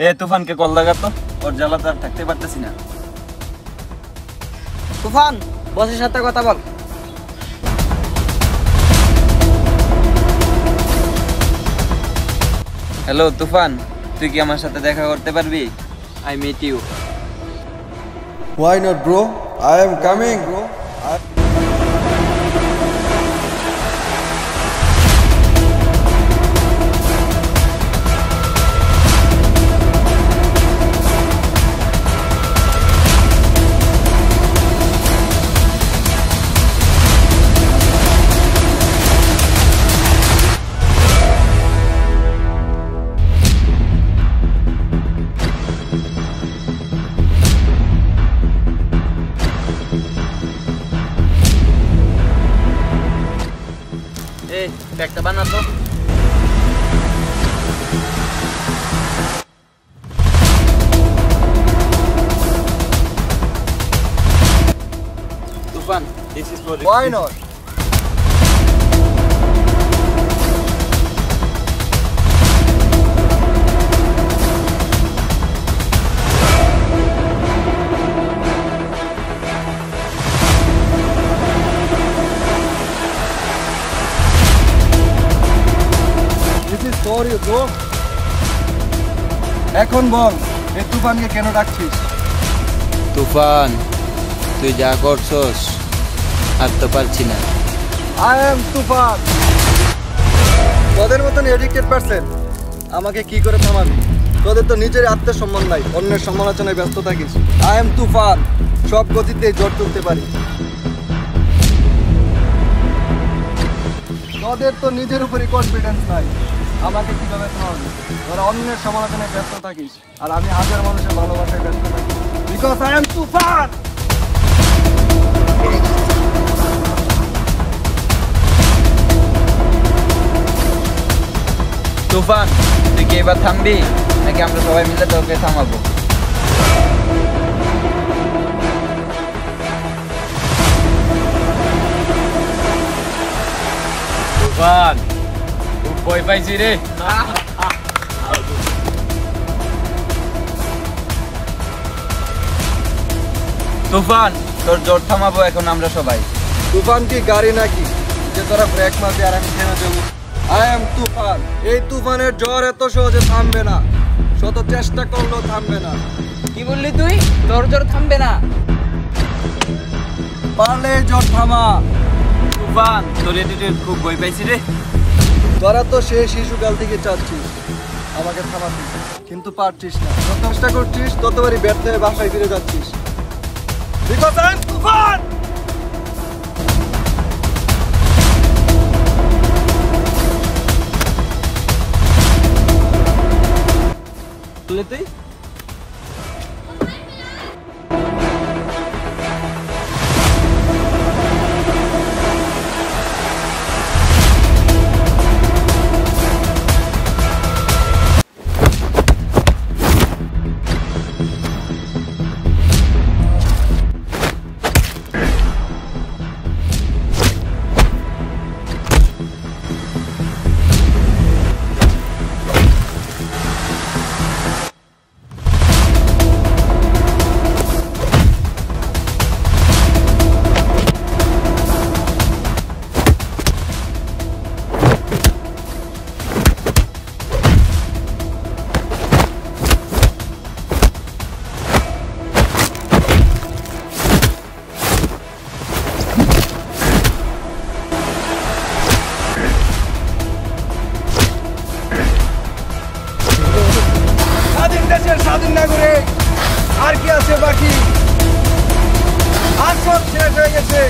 এ তুফানকে call লাগাতো, ওর জ্বালাতে আর থাকতে পারতেছি না। তুফান, বসের সাথে কথা বল। হ্যালো তুফান, তুই কি আমার সাথে দেখা করতে পারবি? I meet you. Why not, bro? I am coming, bro. এই ব্যাগটা বানাতো। তুফান, this is for Why not? This is for you, bro. এখন বল, এই তুফানকে কেন ডাকছিস? তুফান, তুই যা করছস আর তো পারছি না। I am তুফান। তোদের মতন এডিক্টেড পারসন আমাকে কি করে থামাবি? তোদের তো নিজের আত্মসম্মান নাই, অন্যের সমালোচনায় ব্যস্ত থাকিস। I am তুফান, সব গতিতে জ্বর তুলতে পারি। তোদের তো নিজের উপরই কনফিডেন্স নাই, আমাকে কিভাবে থামাবি? তোরা অন্যের সমালোচনায় ব্যস্ত থাকিস আর আমি হাজার মানুষের ভালোবাসায় ব্যস্ত থাকি। বিকজ I am তুফান। তুফান, তুই কি এবার থামবি নাকি আমরা সবাই মিলে তোকে থামাবো? তুফান, খুব ভয় পাইছি রে। তুফান, তোর জোর থামাবো এখন আমরা সবাই। তুফান কি গাড়ি নাকি যে তোরা ব্রেক মারবি আর আমি থেমে যাবো? I am তুফান। এই তুফানের জ্বর এত সহজে থামবে না, শত চেষ্টা করলেও থামবে না। কি বললি তুই? তোর জ্বর থামবে না? পারলে জ্বর থামা। তুফান, তোর এটিটিউড খুব ভয় পাইছি রে। তোরা তো সেই শিশুকাল থেকে চাচ্ছিস আমাকে থামাতে, কিন্তু পারছিস না। যত চেষ্টা করছিস ততবারই ব্যর্থ হয়ে বাসায় ফিরে যাচ্ছিস। Because I am তুফান। তুই স্বাধীন নাগরিক আর কি আছে বাকি? আর সব শেষ হয়ে গেছে।